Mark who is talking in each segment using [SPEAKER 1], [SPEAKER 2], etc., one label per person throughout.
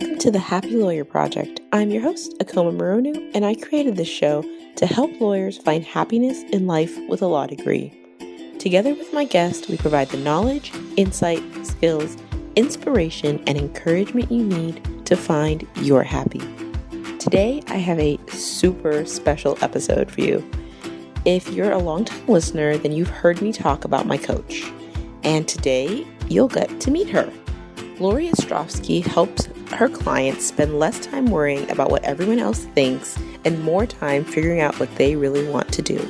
[SPEAKER 1] Welcome to the Happy Lawyer Project. I'm your host, Akoma Moronu, and I created this show to help lawyers find happiness in life with a law degree. Together with my guest, we provide the knowledge, insight, skills, inspiration, and encouragement you need to find your happy. Today, I have a super special episode for you. If you're a longtime listener, then you've heard me talk about my coach. And today, you'll get to meet her. Lauree Ostrofsky helps her clients spend less time worrying about what everyone else thinks and more time figuring out what they really want to do.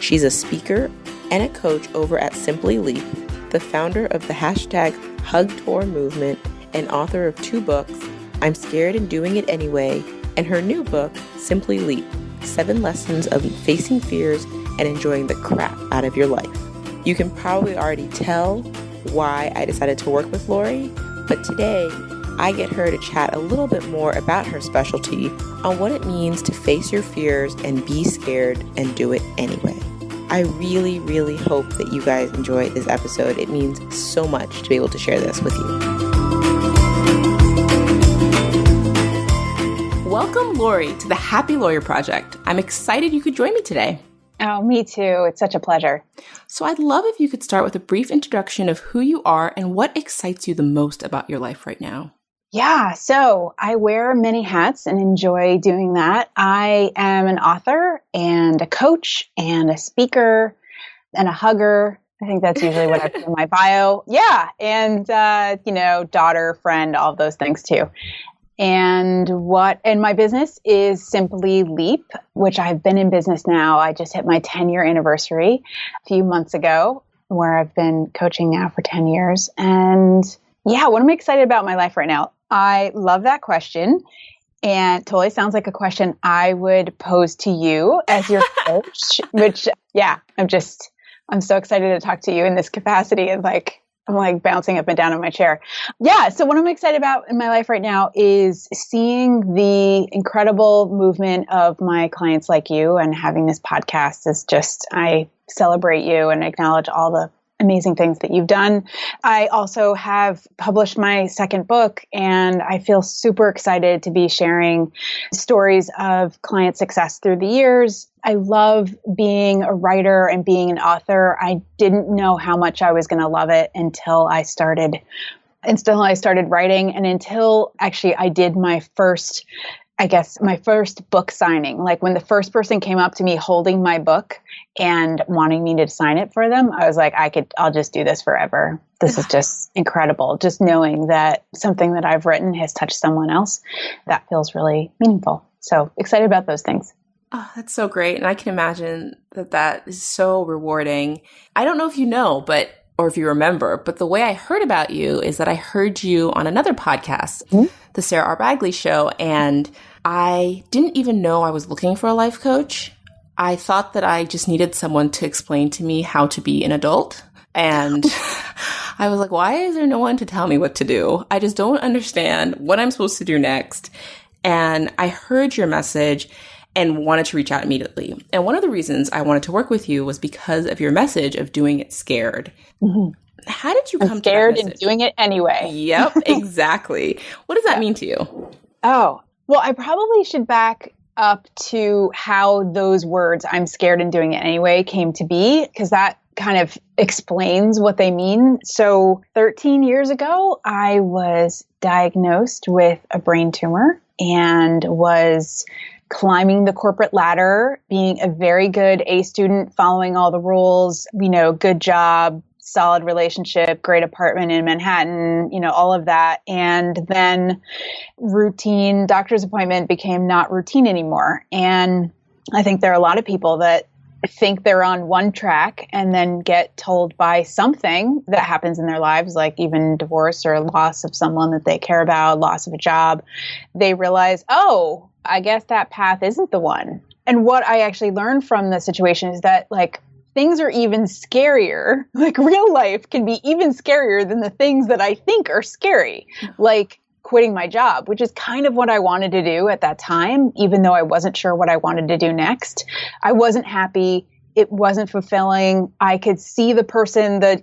[SPEAKER 1] She's a speaker and a coach over at Simply Leap, the founder of the #HugTour movement and author of 2 books, I'm Scared and Doing It Anyway, and her new book, Simply Leap, 7 Lessons of Facing Fears and Enjoying the Crap Out of Your Life. You can probably already tell why I decided to work with Lauree, but today I get her to chat a little bit more about her specialty on what it means to face your fears and be scared and do it anyway. I really, really hope that you guys enjoy this episode. It means so much to be able to share this with you. Welcome, Lauree, to the Happy Lawyer Project. I'm excited you could join me today.
[SPEAKER 2] Oh, me too. It's such a pleasure.
[SPEAKER 1] So I'd love if you could start with a brief introduction of who you are and what excites you the most about your life right now.
[SPEAKER 2] Yeah, so I wear many hats and enjoy doing that. I am an author and a coach and a speaker and a hugger. I think that's usually what I put in my bio. Yeah, and daughter, friend, all of those things too. And my business is Simply Leap, which I've been in business now. I just hit my 10-year anniversary a few months ago, where I've been coaching now for 10 years. And yeah, what am I excited about in my life right now? I love that question. And totally sounds like a question I would pose to you as your coach, which, yeah, I'm so excited to talk to you in this capacity. And I'm like bouncing up and down in my chair. Yeah. So what I'm excited about in my life right now is seeing the incredible movement of my clients like you, and having this podcast is just, I celebrate you and acknowledge all the amazing things that you've done. I also have published my 2nd book, and I feel super excited to be sharing stories of client success through the years. I love being a writer and being an author. I didn't know how much I was going to love it until I started writing, and until actually I did my first book signing. Like when the first person came up to me holding my book and wanting me to sign it for them, I was like, I'll just do this forever. This is just incredible. Just knowing that something that I've written has touched someone else, that feels really meaningful. So excited about those things.
[SPEAKER 1] Oh, that's so great. And I can imagine that is so rewarding. I don't know if you know, or if you remember, but the way I heard about you is that I heard you on another podcast, the Sarah R. Bagley Show, and I didn't even know I was looking for a life coach. I thought that I just needed someone to explain to me how to be an adult. And I was like, why is there no one to tell me what to do? I just don't understand what I'm supposed to do next. And I heard your message and wanted to reach out immediately. And one of the reasons I wanted to work with you was because of your message of doing it scared. Mm-hmm. How did you come to that
[SPEAKER 2] scared
[SPEAKER 1] message?
[SPEAKER 2] And doing it anyway.
[SPEAKER 1] Yep, exactly. What does that mean to you?
[SPEAKER 2] Oh, well, I probably should back up to how those words, I'm scared and doing it anyway, came to be, because that kind of explains what they mean. So 13 years ago, I was diagnosed with a brain tumor and was climbing the corporate ladder, being a very good A student, following all the rules, good job, solid relationship, great apartment in Manhattan, all of that. And then routine doctor's appointment became not routine anymore. And I think there are a lot of people that think they're on one track and then get told by something that happens in their lives, like even divorce or loss of someone that they care about, loss of a job. They realize, oh, I guess that path isn't the one. And what I actually learned from the situation is that things are even scarier. Real life can be even scarier than the things that I think are scary. Like quitting my job, which is kind of what I wanted to do at that time, even though I wasn't sure what I wanted to do next. I wasn't happy. It wasn't fulfilling. I could see the person that,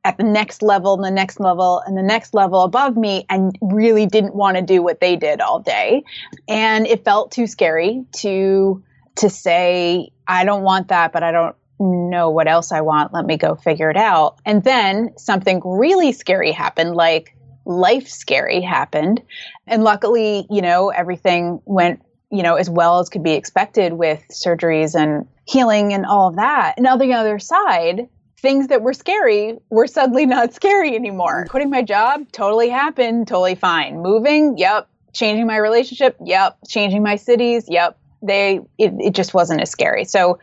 [SPEAKER 2] at the next level and the next level and the next level above me and really didn't want to do what they did all day. And it felt too scary to say, I don't want that, but I don't know what else I want. Let me go figure it out. And then something really scary happened, like life scary happened. And luckily, everything went, as well as could be expected with surgeries and healing and all of that. And on the other side, things that were scary were suddenly not scary anymore. Quitting my job totally happened, totally fine. Moving, yep. Changing my relationship, yep. Changing my cities, yep. It just wasn't as scary. So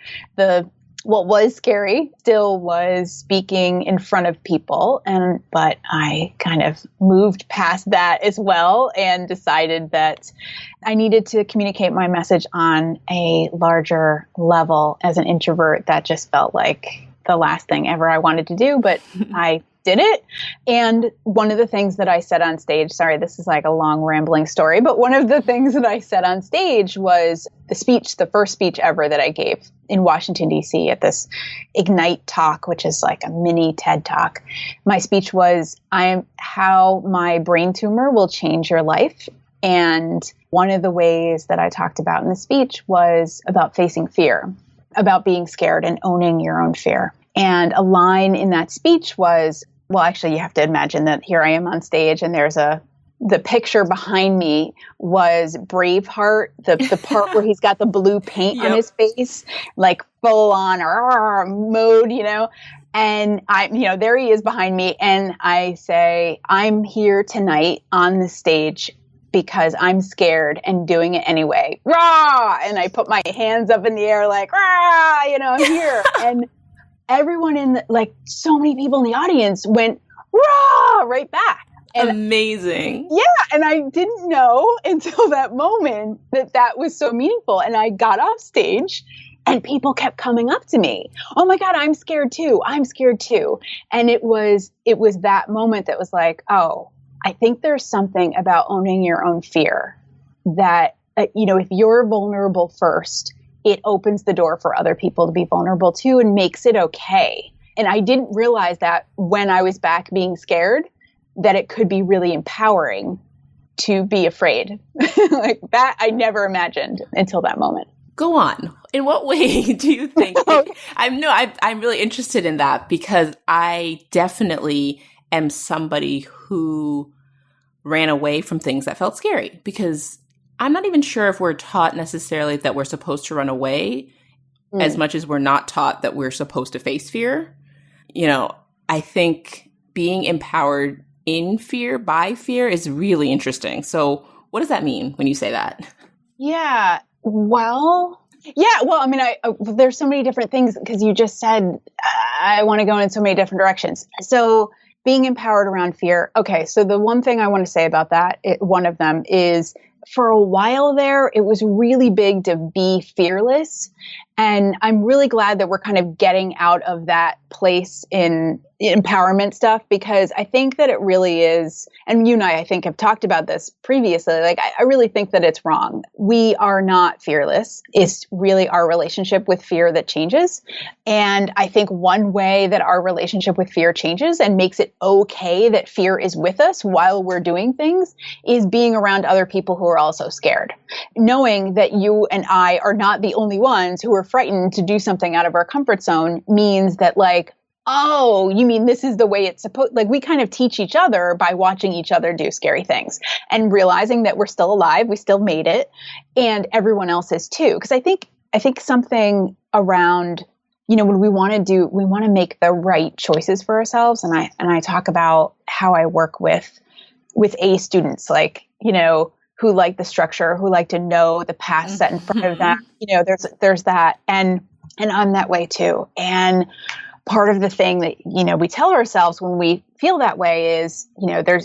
[SPEAKER 2] what was scary still was speaking in front of people, but I kind of moved past that as well and decided that I needed to communicate my message on a larger level. As an introvert, that just felt like the last thing ever I wanted to do, but I did it. And one of the things that I said on stage, sorry, this is like a long rambling story, but one of the things that I said on stage was the first speech ever that I gave in Washington, D.C. at this Ignite talk, which is like a mini TED talk. My speech was, how my brain tumor will change your life. And one of the ways that I talked about in the speech was about facing fear, about being scared and owning your own fear. And a line in that speech was, well, actually, you have to imagine that here I am on stage and the picture behind me was Braveheart, the part where he's got the blue paint on his face, like full on mode, and there he is behind me. And I say, I'm here tonight on the stage because I'm scared and doing it anyway. Rah! And I put my hands up in the air like, rah! I'm here. And everyone so many people in the audience went, rah! Right back. And
[SPEAKER 1] amazing.
[SPEAKER 2] Yeah. And I didn't know until that moment that was so meaningful. And I got off stage and people kept coming up to me. Oh my God, I'm scared too. I'm scared too. And it was that moment that was like, oh, I think there's something about owning your own fear that, if you're vulnerable first, it opens the door for other people to be vulnerable too and makes it okay. And I didn't realize that when I was back being scared, that it could be really empowering to be afraid. Like that, I never imagined until that moment.
[SPEAKER 1] Go on. In what way do you think? I'm really interested in that because I definitely am somebody who ran away from things that felt scary because I'm not even sure if we're taught necessarily that we're supposed to run away as much as we're not taught that we're supposed to face fear. I think being empowered in fear by fear is really interesting. So what does that mean when you say that?
[SPEAKER 2] Yeah. Well, there's so many different things because you just said, I want to go in so many different directions. So being empowered around fear. Okay. So the one thing I want to say about that, one of them is for a while there, it was really big to be fearless. And I'm really glad that we're kind of getting out of that place in empowerment stuff, because I think that it really is, and you and I think have talked about this previously, like I really think that it's wrong. We are not fearless. It's really our relationship with fear that changes. And I think one way that our relationship with fear changes and makes it okay that fear is with us while we're doing things is being around other people who are also scared. Knowing that you and I are not the only ones who are frightened to do something out of our comfort zone means that oh, you mean this is the way it's supposed, we kind of teach each other by watching each other do scary things and realizing that we're still alive, we still made it, and everyone else is too. Because I think something around, when we want to make the right choices for ourselves. And I talk about how I work with A students, who like the structure, who like to know the path set in front of them. There's that. And I'm that way too. And part of the thing that, we tell ourselves when we feel that way is,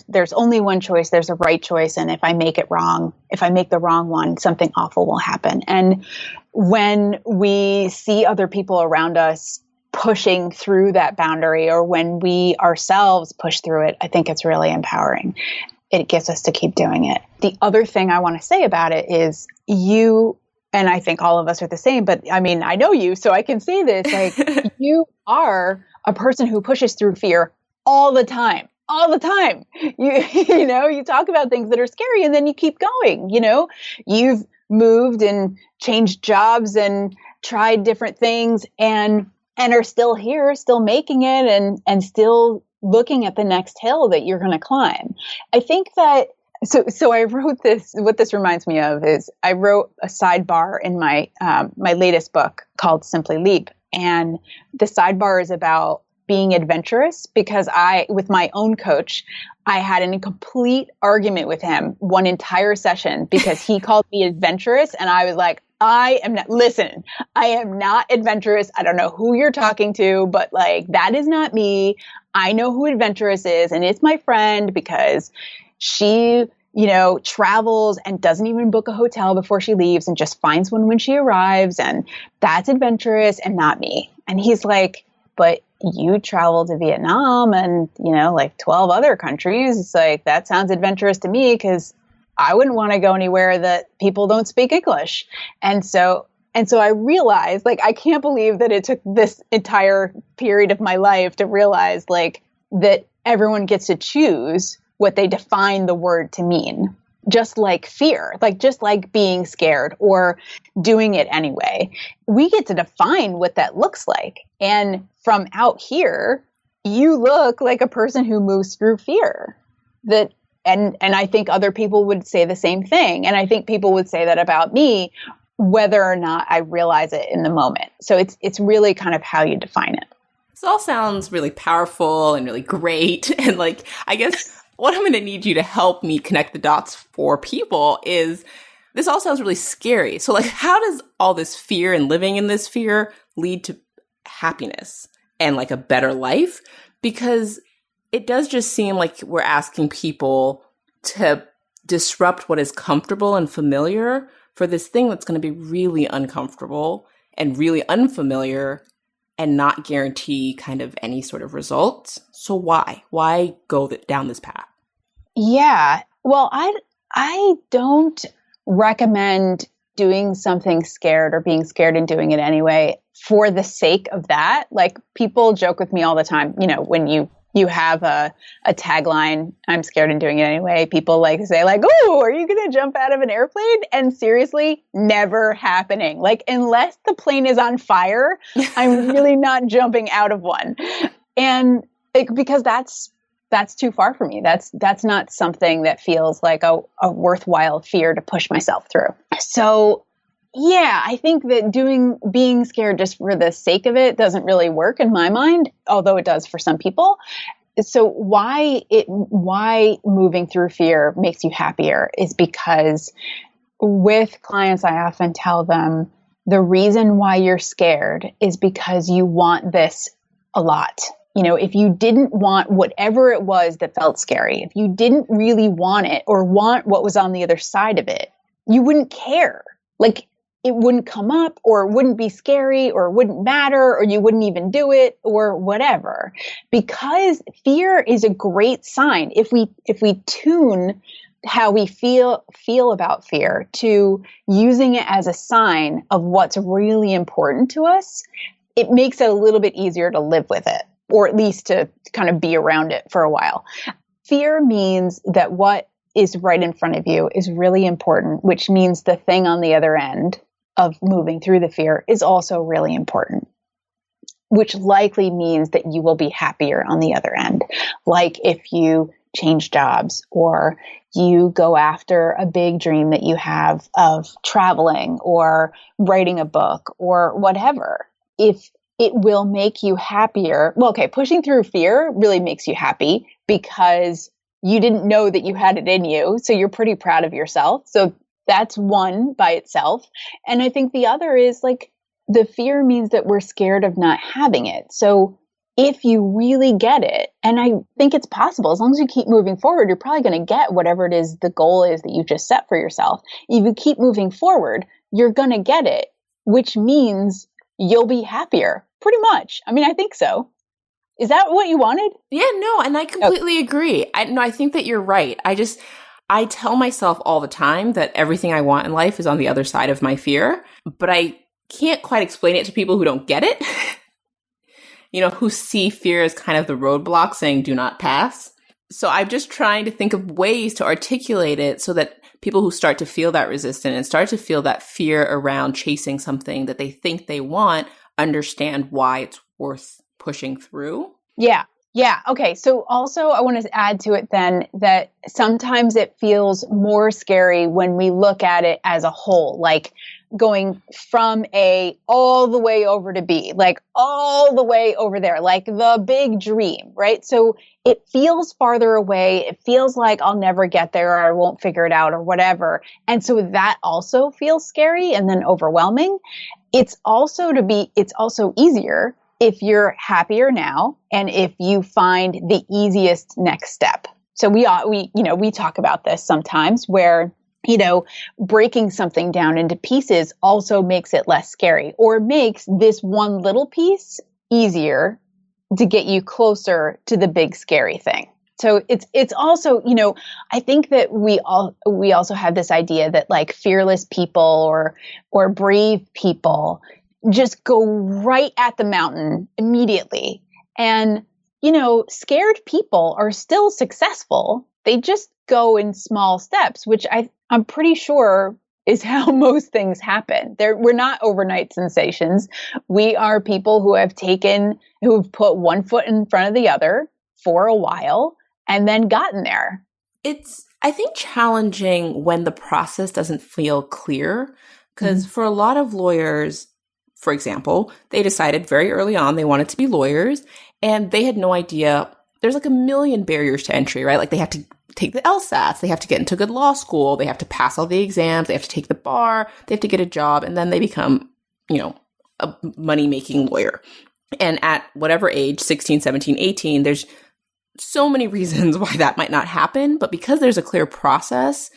[SPEAKER 2] there's only one choice, there's a right choice. And if I make it wrong, if I make the wrong one, something awful will happen. And when we see other people around us pushing through that boundary, or when we ourselves push through it, I think it's really empowering. It gets us to keep doing it. The other thing I want to say about it is and I think all of us are the same, but I know you, so I can say this, you are a person who pushes through fear all the time. All the time. You talk about things that are scary and then you keep going. You've moved and changed jobs and tried different things and are still here, still making it and still looking at the next hill that you're going to climb. I think that so I wrote this. What this reminds me of is I wrote a sidebar in my my latest book called Simply Leap, and the sidebar is about being adventurous because with my own coach, I had a complete argument with him one entire session because he called me adventurous. And I was like, I am not adventurous. I don't know who you're talking to, but like, that is not me. I know who adventurous is. And it's my friend because she, travels and doesn't even book a hotel before she leaves and just finds one when she arrives. And that's adventurous and not me. And he's like, but you traveled to Vietnam and, like 12 other countries. It's like, that sounds adventurous to me because I wouldn't want to go anywhere that people don't speak English. And so I realized, like, I can't believe that it took this entire period of my life to realize, like, that everyone gets to choose what they define the word to mean. Just like fear, just like being scared or doing it anyway. We get to define what that looks like. And from out here, you look like a person who moves through fear. And I think other people would say the same thing. And I think people would say that about me, whether or not I realize it in the moment. So it's really kind of how you define it.
[SPEAKER 1] This all sounds really powerful and really great. And I guess what I'm going to need you to help me connect the dots for people is this all sounds really scary. So how does all this fear and living in this fear lead to happiness and a better life? Because it does just seem like we're asking people to disrupt what is comfortable and familiar for this thing that's going to be really uncomfortable and really unfamiliar and not guarantee kind of any sort of results. So why go down this path?
[SPEAKER 2] Yeah. Well, I don't recommend doing something scared or being scared and doing it anyway for the sake of that. Like, people joke with me all the time, when you have a tagline, I'm scared and doing it anyway. People say oh, are you going to jump out of an airplane? And seriously, never happening. Unless the plane is on fire, I'm really not jumping out of one. And because that's too far for me. That's not something that feels like a worthwhile fear to push myself through. So yeah, I think that being scared just for the sake of it doesn't really work in my mind, although it does for some people. So why moving through fear makes you happier is because with clients, I often tell them the reason why you're scared is because you want this a lot. If you didn't want whatever it was that felt scary, if you didn't really want it or want what was on the other side of it, you wouldn't care. It wouldn't come up, or it wouldn't be scary, or it wouldn't matter, or you wouldn't even do it, or whatever. Because fear is a great sign. If we tune how we feel about fear to using it as a sign of what's really important to us, it makes it a little bit easier to live with it, or at least to kind of be around it for a while. Fear means that what is right in front of you is really important, which means the thing on the other end of moving through the fear is also really important, which likely means that you will be happier on the other end. Like if you change jobs or you go after a big dream that you have of traveling or writing a book or whatever. If it will make you happier. Well, okay, pushing through fear really makes you happy because you didn't know that you had it in you. So you're pretty proud of yourself. So that's one by itself. And I think the other is the fear means that we're scared of not having it. So if you really get it, and I think it's possible, as long as you keep moving forward, you're probably going to get whatever it is the goal is that you just set for yourself. If you keep moving forward, you're going to get it, which means you'll be happier. Pretty much. I mean, I think so. Is that what you wanted?
[SPEAKER 1] Yeah, no, and I completely agree. I think that you're right. I tell myself all the time that everything I want in life is on the other side of my fear, but I can't quite explain it to people who don't get it. who see fear as kind of the roadblock saying, do not pass. So I'm just trying to think of ways to articulate it so that people who start to feel that resistance and start to feel that fear around chasing something that they think they want, understand why it's worth pushing through.
[SPEAKER 2] Yeah. Yeah. Okay. So also I want to add to it then that sometimes it feels more scary when we look at it as a whole, like going from A all the way over to B, like all the way over there, like the big dream, right? So it feels farther away. It feels like I'll never get there or I won't figure it out or whatever. And so that also feels scary and then overwhelming. It's also easier if you're happier now and if you find the easiest next step. So we talk about this sometimes where, breaking something down into pieces also makes it less scary or makes this one little piece easier to get you closer to the big scary thing. So it's also, I think that we also have this idea that like fearless people or brave people just go right at the mountain immediately. And, scared people are still successful. They just go in small steps, which I'm pretty sure is how most things happen. We're not overnight sensations. We are people who've put one foot in front of the other for a while and then gotten there.
[SPEAKER 1] It's, I think, challenging when the process doesn't feel clear, because for a lot of lawyers, for example, they decided very early on they wanted to be lawyers and they had no idea. There's like a million barriers to entry, right? Like they have to take the LSATs, they have to get into good law school, they have to pass all the exams, they have to take the bar, they have to get a job, and then they become, a money-making lawyer. And at whatever age, 16, 17, 18, there's so many reasons why that might not happen, but because there's a clear process,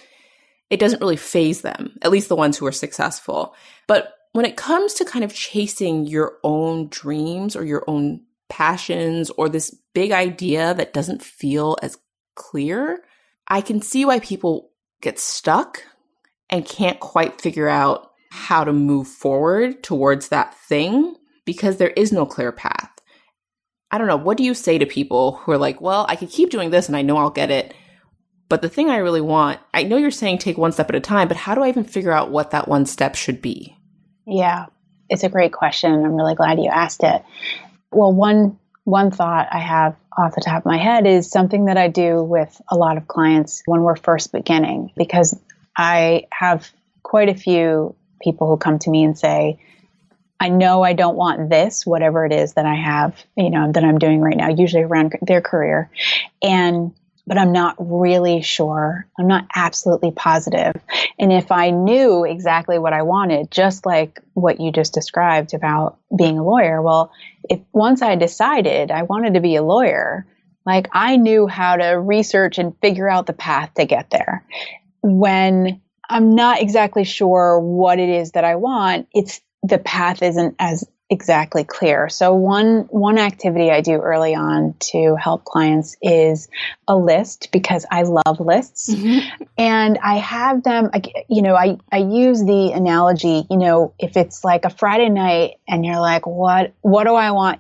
[SPEAKER 1] it doesn't really faze them, at least the ones who are successful. But when it comes to kind of chasing your own dreams or your own passions or this big idea that doesn't feel as clear, I can see why people get stuck and can't quite figure out how to move forward towards that thing because there is no clear path. I don't know. What do you say to people who are like, well, I could keep doing this and I know I'll get it, but the thing I really want, I know you're saying take one step at a time, but how do I even figure out what that one step should be?
[SPEAKER 2] Yeah, it's a great question. I'm really glad you asked it. Well, one thought I have off the top of my head is something that I do with a lot of clients when we're first beginning, because I have quite a few people who come to me and say, I know I don't want this, whatever it is that I have, that I'm doing right now, usually around their career. But I'm not really sure. I'm not absolutely positive. And if I knew exactly what I wanted, just like what you just described about being a lawyer, well, if once I decided I wanted to be a lawyer, like I knew how to research and figure out the path to get there. When I'm not exactly sure what it is that I want, the path isn't as exactly clear. So one activity I do early on to help clients is a list, because I love lists. Mm-hmm. And I have them, I use the analogy, if it's like a Friday night and you're like, what do I want?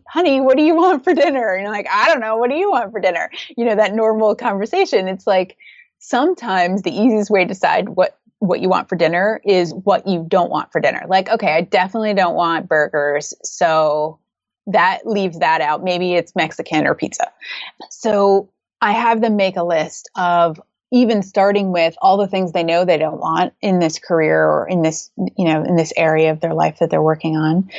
[SPEAKER 2] Honey, what do you want for dinner? And you're like, I don't know. What do you want for dinner? That normal conversation. It's like, sometimes the easiest way to decide what you want for dinner is what you don't want for dinner. Like, okay, I definitely don't want burgers, so that leaves that out. Maybe it's Mexican or pizza. So I have them make a list of even starting with all the things they know they don't want in this career or in this, in this area of their life that they're working on.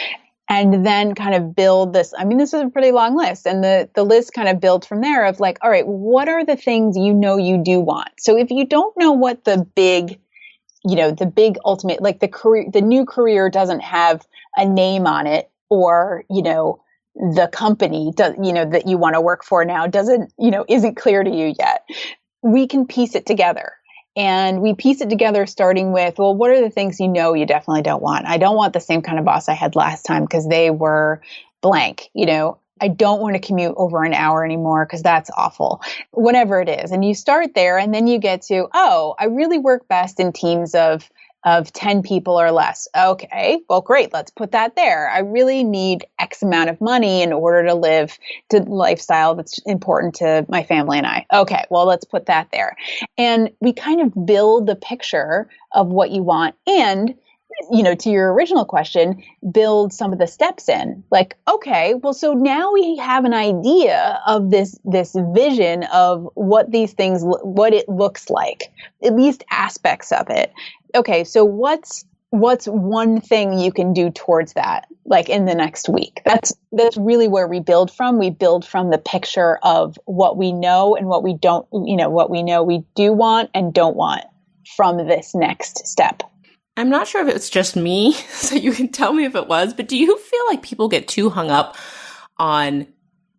[SPEAKER 2] And then kind of build this. I mean, this is a pretty long list. And the list kind of builds from there of like, all right, what are the things you do want? So if you don't know what the big ultimate, like the new career doesn't have a name on it, or, the company that you want to work for now isn't clear to you yet, we can piece it together. And we piece it together starting with, well, what are the things you definitely don't want? I don't want the same kind of boss I had last time because they were blank. I don't want to commute over an hour anymore because that's awful. Whatever it is. And you start there and then you get to, I really work best in teams of of 10 people or less. Okay, well, great. Let's put that there. I really need X amount of money in order to live the lifestyle that's important to my family and I. Okay, well, let's put that there. And we kind of build the picture of what you want. And to your original question, build some of the steps in. Like, okay, well, so now we have an idea of this vision of what these things, what it looks like, at least aspects of it. Okay, so what's one thing you can do towards that, like in the next week? That's really where we build from. We build from the picture of what we know and what we don't, what we know we do want and don't want from this next step.
[SPEAKER 1] I'm not sure if it's just me, so you can tell me if it was, but do you feel like people get too hung up on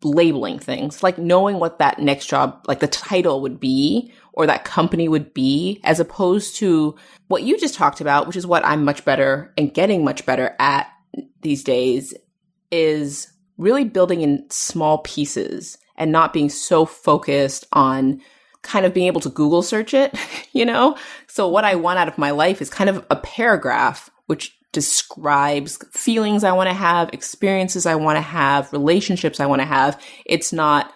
[SPEAKER 1] labeling things, like knowing what that next job, like the title would be or that company would be, as opposed to what you just talked about, which is what I'm much better and getting much better at these days, is really building in small pieces and not being so focused on kind of being able to Google search it, So what I want out of my life is kind of a paragraph which describes feelings I want to have, experiences I want to have, relationships I want to have. It's not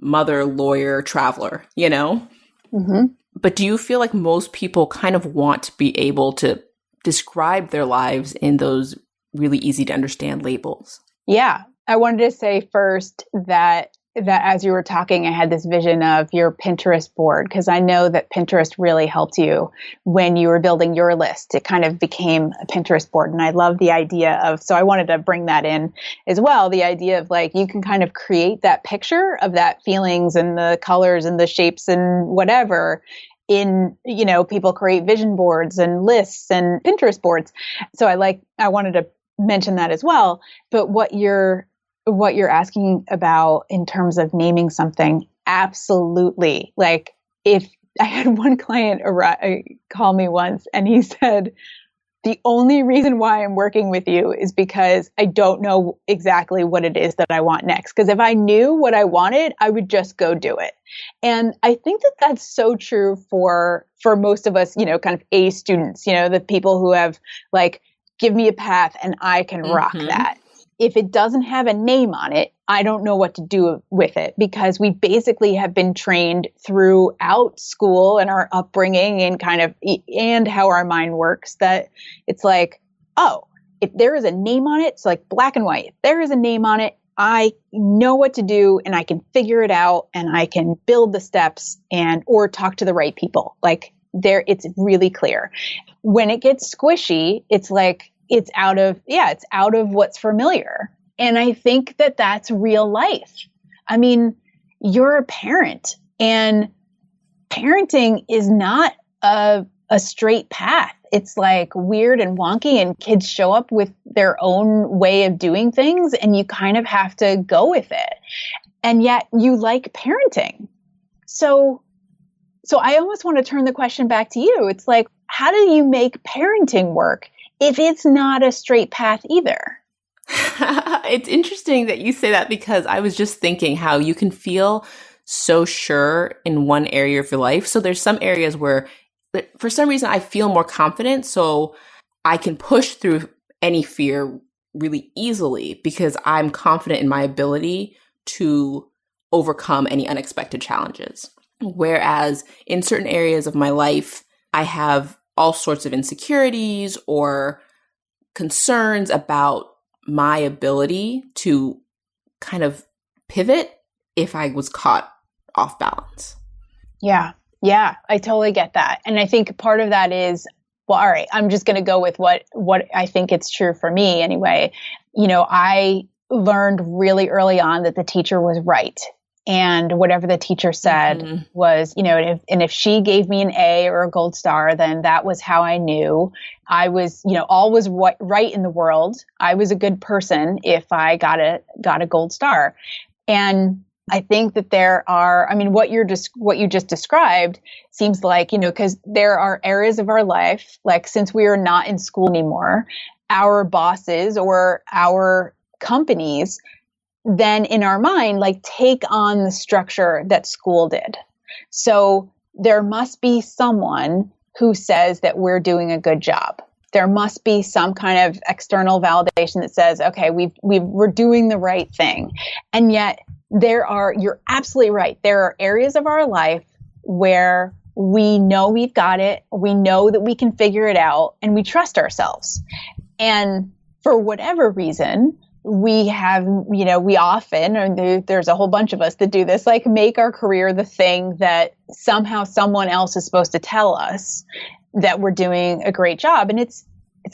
[SPEAKER 1] mother, lawyer, traveler,
[SPEAKER 2] Mm-hmm.
[SPEAKER 1] But do you feel like most people kind of want to be able to describe their lives in those really easy to understand labels?
[SPEAKER 2] Yeah. I wanted to say first that as you were talking, I had this vision of your Pinterest board, because I know that Pinterest really helped you when you were building your list. It kind of became a Pinterest board. And I love the idea of, so I wanted to bring that in as well. The idea of like, you can kind of create that picture of that feelings and the colors and the shapes and whatever in, people create vision boards and lists and Pinterest boards. So I wanted to mention that as well. But what you're asking about in terms of naming something, absolutely. Like, if I had one client call me once and he said, the only reason why I'm working with you is because I don't know exactly what it is that I want next. Because if I knew what I wanted, I would just go do it. And I think that that's so true for most of us, kind of A students, the people who have like, give me a path and I can rock that. If it doesn't have a name on it, I don't know what to do with it, because we basically have been trained throughout school and our upbringing and how our mind works, that it's like, oh, if there is a name on it, it's like black and white. If there is a name on it, I know what to do and I can figure it out and I can build the steps or talk to the right people. Like it's really clear. When it gets squishy, it's like, it's out of what's familiar. And I think that that's real life. I mean, you're a parent, and parenting is not a straight path. It's like weird and wonky, and kids show up with their own way of doing things, and you kind of have to go with it. And yet you like parenting. So I almost want to turn the question back to you. It's like, how do you make parenting work if it's not a straight path either?
[SPEAKER 1] It's interesting that you say that, because I was just thinking how you can feel so sure in one area of your life. So there's some areas where for some reason I feel more confident, so I can push through any fear really easily because I'm confident in my ability to overcome any unexpected challenges. Whereas in certain areas of my life, I have all sorts of insecurities or concerns about my ability to kind of pivot if I was caught off balance.
[SPEAKER 2] Yeah, I totally get that. And I think part of that is, well, all right, I'm just going to go with what I think it's true for me anyway. I learned really early on that the teacher was right. And whatever the teacher said was, if she gave me an A or a gold star, then that was how I knew I was, all was right in the world. I was a good person if I got a gold star. And I think that there are, what you just described seems like, because there are areas of our life, like since we are not in school anymore, our bosses or our companies then in our mind, like take on the structure that school did. So there must be someone who says that we're doing a good job. There must be some kind of external validation that says, okay, we're doing the right thing. And yet you're absolutely right. There are areas of our life where we know we've got it. We know that we can figure it out, and we trust ourselves. And for whatever reason, we often, and there's a whole bunch of us that do this, like make our career the thing that somehow someone else is supposed to tell us that we're doing a great job. And it's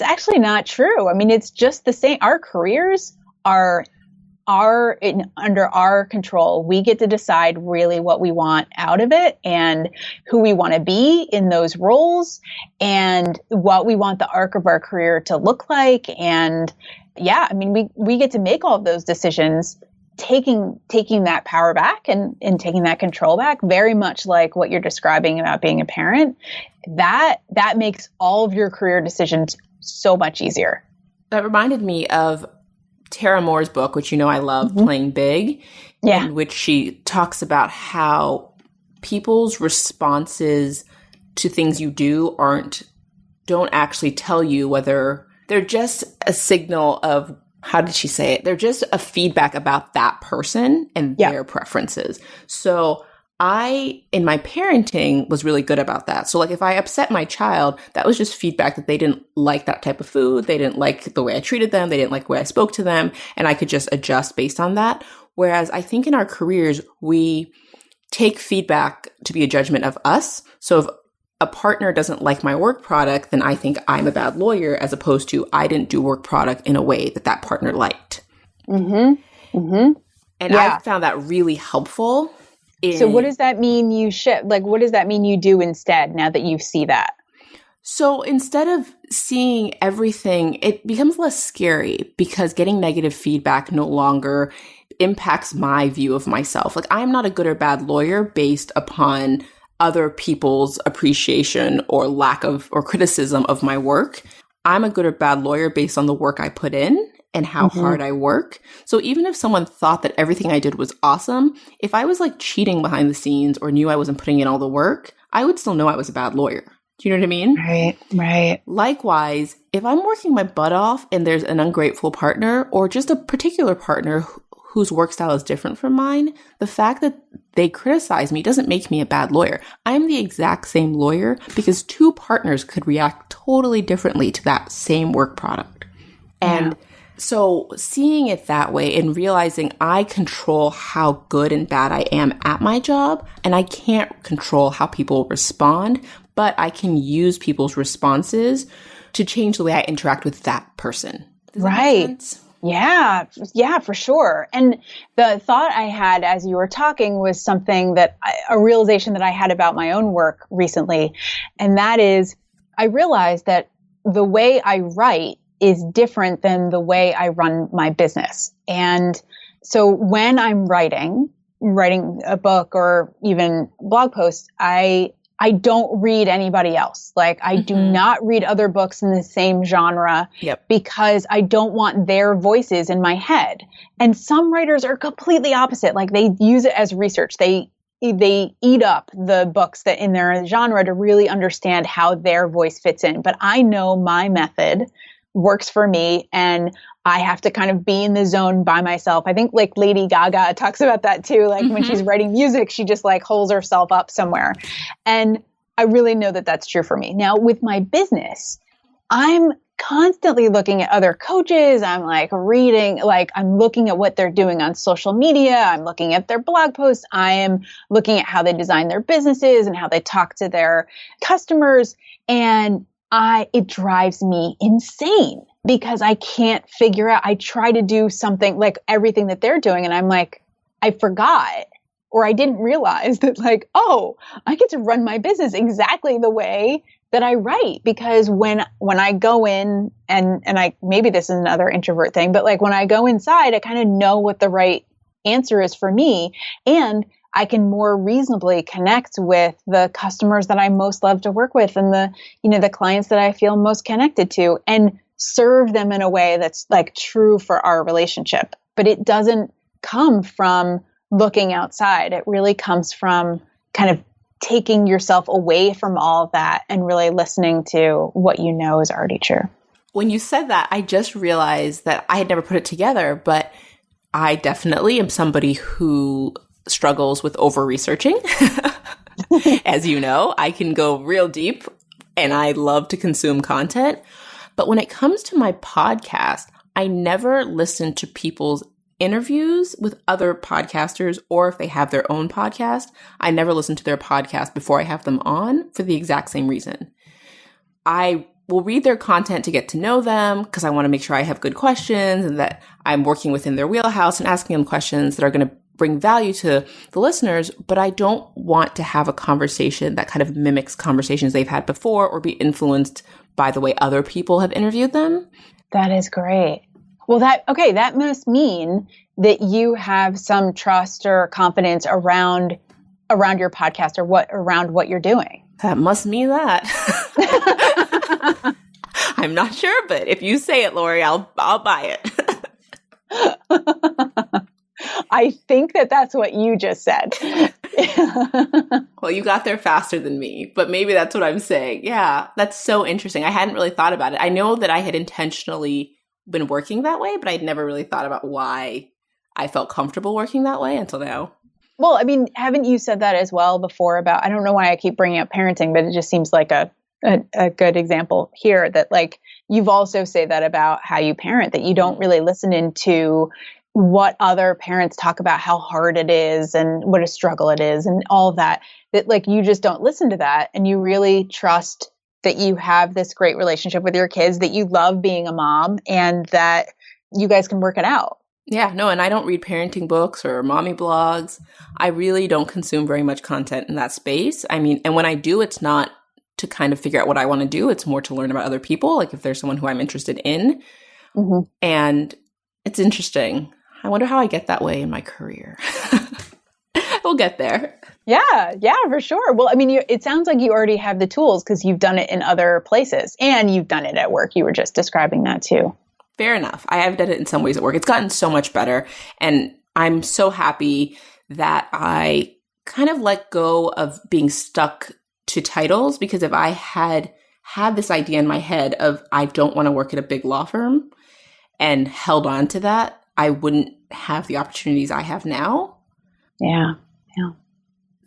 [SPEAKER 2] actually not true. I mean, it's just the same. Our careers are under our control. We get to decide really what we want out of it and who we want to be in those roles and what we want the arc of our career to look like. And yeah, I mean, we get to make all of those decisions, taking that power back and taking that control back, very much like what you're describing about being a parent. That makes all of your career decisions so much easier.
[SPEAKER 1] That reminded me of Tara Moore's book, which I love, Playing Big, in which she talks about how people's responses to things you do don't actually tell you whether they're just a signal of, how did she say it? They're just a feedback about that person and their preferences. So I, in my parenting, was really good about that. So like if I upset my child, that was just feedback that they didn't like that type of food. They didn't like the way I treated them. They didn't like the way I spoke to them. And I could just adjust based on that. Whereas I think in our careers, we take feedback to be a judgment of us. So if a partner doesn't like my work product, then I think I'm a bad lawyer, as opposed to I didn't do work product in a way that partner liked. And I found that really helpful.
[SPEAKER 2] So what does that mean you shift? Like, what does that mean you do instead now that you see that?
[SPEAKER 1] So instead of seeing everything, it becomes less scary because getting negative feedback no longer impacts my view of myself. Like, I'm not a good or bad lawyer based upon other people's appreciation or lack of or criticism of my work. I'm a good or bad lawyer based on the work I put in and how hard I work. So even if someone thought that everything I did was awesome, if I was like cheating behind the scenes or knew I wasn't putting in all the work, I would still know I was a bad lawyer. Do you know what I mean?
[SPEAKER 2] Right.
[SPEAKER 1] Likewise, if I'm working my butt off and there's an ungrateful partner or just a particular partner whose work style is different from mine, the fact that they criticize me doesn't make me a bad lawyer. I'm the exact same lawyer because two partners could react totally differently to that same work product. And so seeing it that way and realizing I control how good and bad I am at my job, and I can't control how people respond, but I can use people's responses to change the way I interact with that person. Does that make sense?
[SPEAKER 2] Yeah, for sure. And the thought I had as you were talking was something a realization that I had about my own work recently. And that is, I realized that the way I write is different than the way I run my business. And so when I'm writing a book or even blog posts, I don't read anybody else. Like I do not read other books in the same genre because I don't want their voices in my head. And some writers are completely opposite. Like they use it as research. They eat up the books that in their genre to really understand how their voice fits in. But I know my method works for me, and I have to kind of be in the zone by myself. I think like Lady Gaga talks about that too. Like when she's writing music, she just like holds herself up somewhere. And I really know that that's true for me. Now with my business, I'm constantly looking at other coaches. I'm like reading, like I'm looking at what they're doing on social media. I'm looking at their blog posts. I am looking at how they design their businesses and how they talk to their customers. And it drives me insane because I can't figure out, I try to do something like everything that they're doing. And I'm like, I forgot, or I didn't realize that like, oh, I get to run my business exactly the way that I write. Because when I go in and maybe this is another introvert thing, but like when I go inside, I kind of know what the right answer is for me. And I can more reasonably connect with the customers that I most love to work with and the clients that I feel most connected to and serve them in a way that's like true for our relationship. But it doesn't come from looking outside. It really comes from kind of taking yourself away from all of that and really listening to what you know is already true.
[SPEAKER 1] When you said that, I just realized that I had never put it together, but I definitely am somebody who struggles with over-researching. As you know, I can go real deep and I love to consume content. But when it comes to my podcast, I never listen to people's interviews with other podcasters, or if they have their own podcast, I never listen to their podcast before I have them on for the exact same reason. I will read their content to get to know them because I want to make sure I have good questions and that I'm working within their wheelhouse and asking them questions that are going to bring value to the listeners, but I don't want to have a conversation that kind of mimics conversations they've had before or be influenced by the way other people have interviewed them.
[SPEAKER 2] That is great. Well, that must mean that you have some trust or confidence around your podcast or around what you're doing.
[SPEAKER 1] That must mean that. I'm not sure, but if you say it, Lauree, I'll buy it.
[SPEAKER 2] I think that's what you just said.
[SPEAKER 1] Well, you got there faster than me, but maybe that's what I'm saying. Yeah, that's so interesting. I hadn't really thought about it. I know that I had intentionally been working that way, but I'd never really thought about why I felt comfortable working that way until now.
[SPEAKER 2] Well, I mean, haven't you said that as well before about, I don't know why I keep bringing up parenting, but it just seems like a good example here that like you've also said that about how you parent, that you don't really listen into what other parents talk about, how hard it is and what a struggle it is and all of that like you just don't listen to that. And you really trust that you have this great relationship with your kids, that you love being a mom and that you guys can work it out.
[SPEAKER 1] Yeah, no, and I don't read parenting books or mommy blogs. I really don't consume very much content in that space. I mean, and when I do, it's not to kind of figure out what I want to do. It's more to learn about other people, like if there's someone who I'm interested in. Mm-hmm. And it's interesting. I wonder how I get that way in my career. We'll get there.
[SPEAKER 2] Yeah, for sure. Well, I mean, it sounds like you already have the tools because you've done it in other places and you've done it at work. You were just describing that too.
[SPEAKER 1] Fair enough. I have done it in some ways at work. It's gotten so much better. And I'm so happy that I kind of let go of being stuck to titles, because if I had this idea in my head of I don't want to work at a big law firm and held on to that, I wouldn't have the opportunities I have now.
[SPEAKER 2] Yeah.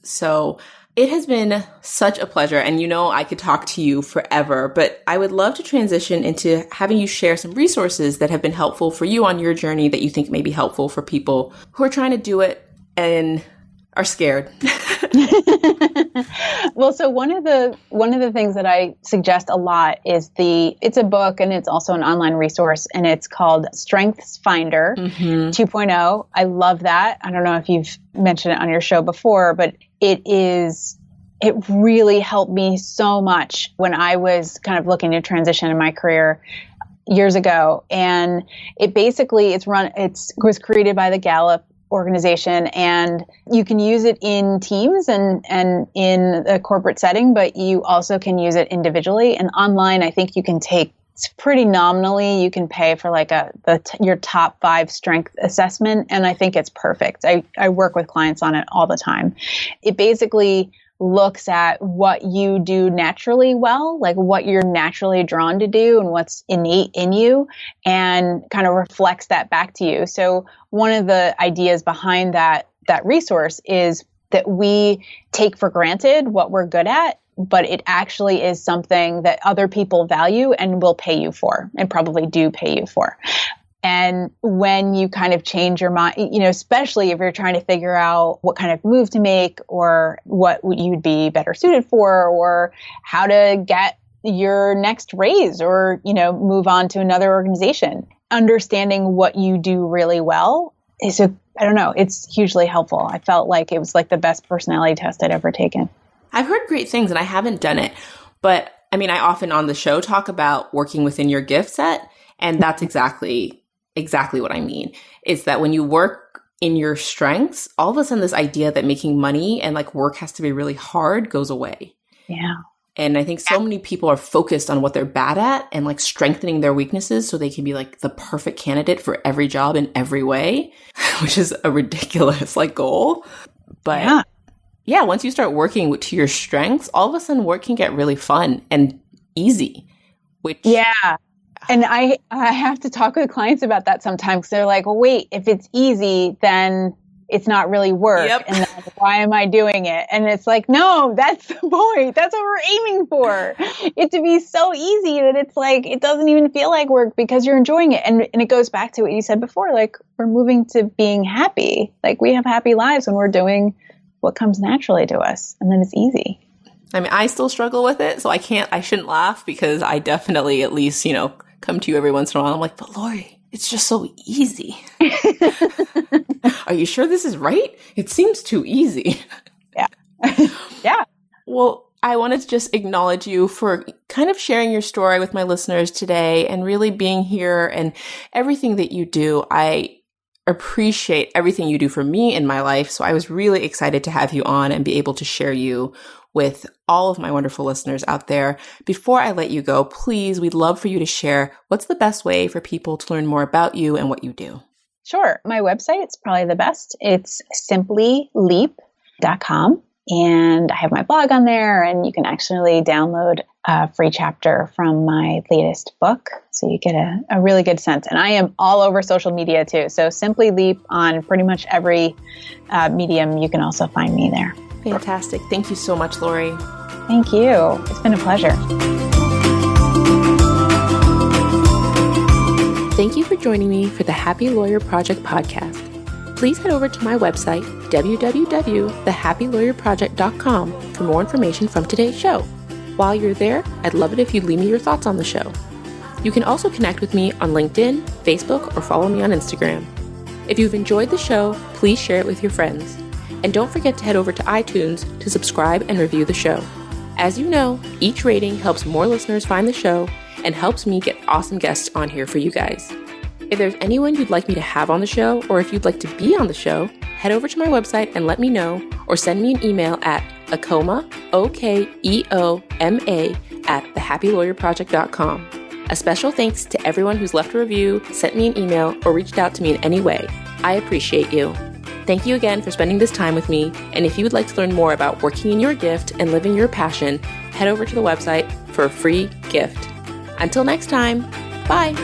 [SPEAKER 1] So it has been such a pleasure. And I could talk to you forever, but I would love to transition into having you share some resources that have been helpful for you on your journey that you think may be helpful for people who are trying to do it and are scared.
[SPEAKER 2] Well, so one of the things that I suggest a lot is it's a book and it's also an online resource, and it's called Strengths Finder 2.0. I love that. I don't know if you've mentioned it on your show before, but it really helped me so much when I was kind of looking to transition in my career years ago. And it basically was created by the Gallup organization, and you can use it in teams and in a corporate setting, but you also can use it individually. And online, I think you can it's pretty nominally. You can pay for like your top 5 strength assessment, and I think it's perfect. I work with clients on it all the time. It basically looks at what you do naturally well, like what you're naturally drawn to do and what's innate in you, and kind of reflects that back to you. So one of the ideas behind that resource is that we take for granted what we're good at, but it actually is something that other people value and will pay you for, and probably do pay you for. And when you kind of change your mind, especially if you're trying to figure out what kind of move to make or what you'd be better suited for, or how to get your next raise or, move on to another organization, understanding what you do really well it's hugely helpful. I felt like it was like the best personality test I'd ever taken.
[SPEAKER 1] I've heard great things and I haven't done it, but I mean, I often on the show talk about working within your gift set, and that's exactly what I mean, is that when you work in your strengths, all of a sudden this idea that making money and like work has to be really hard goes away.
[SPEAKER 2] Yeah.
[SPEAKER 1] And I think so many people are focused on what they're bad at and like strengthening their weaknesses so they can be like the perfect candidate for every job in every way, which is a ridiculous like goal. But yeah, once you start working to your strengths, all of a sudden work can get really fun and easy, which...
[SPEAKER 2] Yeah. And I have to talk with clients about that sometimes. They're like, well, wait, if it's easy, then it's not really work.
[SPEAKER 1] Yep.
[SPEAKER 2] And then why am I doing it? And it's like, no, that's the point. That's what we're aiming for. It to be so easy that it's like, it doesn't even feel like work because you're enjoying it. And it goes back to what you said before, like we're moving to being happy. Like we have happy lives when we're doing what comes naturally to us. And then it's easy.
[SPEAKER 1] I mean, I still struggle with it. So I shouldn't laugh because I definitely at least, come to you every once in a while. I'm like, but Lauree, it's just so easy. Are you sure this is right? It seems too easy.
[SPEAKER 2] Yeah. Yeah.
[SPEAKER 1] Well, I wanted to just acknowledge you for kind of sharing your story with my listeners today and really being here and everything that you do. I appreciate everything you do for me in my life. So I was really excited to have you on and be able to share you with all of my wonderful listeners out there. Before I let you go, please, we'd love for you to share what's the best way for people to learn more about you and what you do.
[SPEAKER 2] Sure. My website is probably the best. It's simplyleap.com. And I have my blog on there, and you can actually download a free chapter from my latest book. So you get a really good sense. And I am all over social media too. So Simply Leap on pretty much every medium. You can also find me there.
[SPEAKER 1] Fantastic. Thank you so much, Lauree.
[SPEAKER 2] Thank you. It's been a pleasure.
[SPEAKER 1] Thank you for joining me for the Happy Lawyer Project podcast. Please head over to my website, www.thehappylawyerproject.com, for more information from today's show. While you're there, I'd love it if you'd leave me your thoughts on the show. You can also connect with me on LinkedIn, Facebook, or follow me on Instagram. If you've enjoyed the show, please share it with your friends. And don't forget to head over to iTunes to subscribe and review the show. As you know, each rating helps more listeners find the show and helps me get awesome guests on here for you guys. If there's anyone you'd like me to have on the show, or if you'd like to be on the show, head over to my website and let me know, or send me an email at Okoma, OKEOMA, at thehappylawyerproject.com. A special thanks to everyone who's left a review, sent me an email, or reached out to me in any way. I appreciate you. Thank you again for spending this time with me, and if you would like to learn more about working in your gift and living your passion, head over to the website for a free gift. Until next time, bye!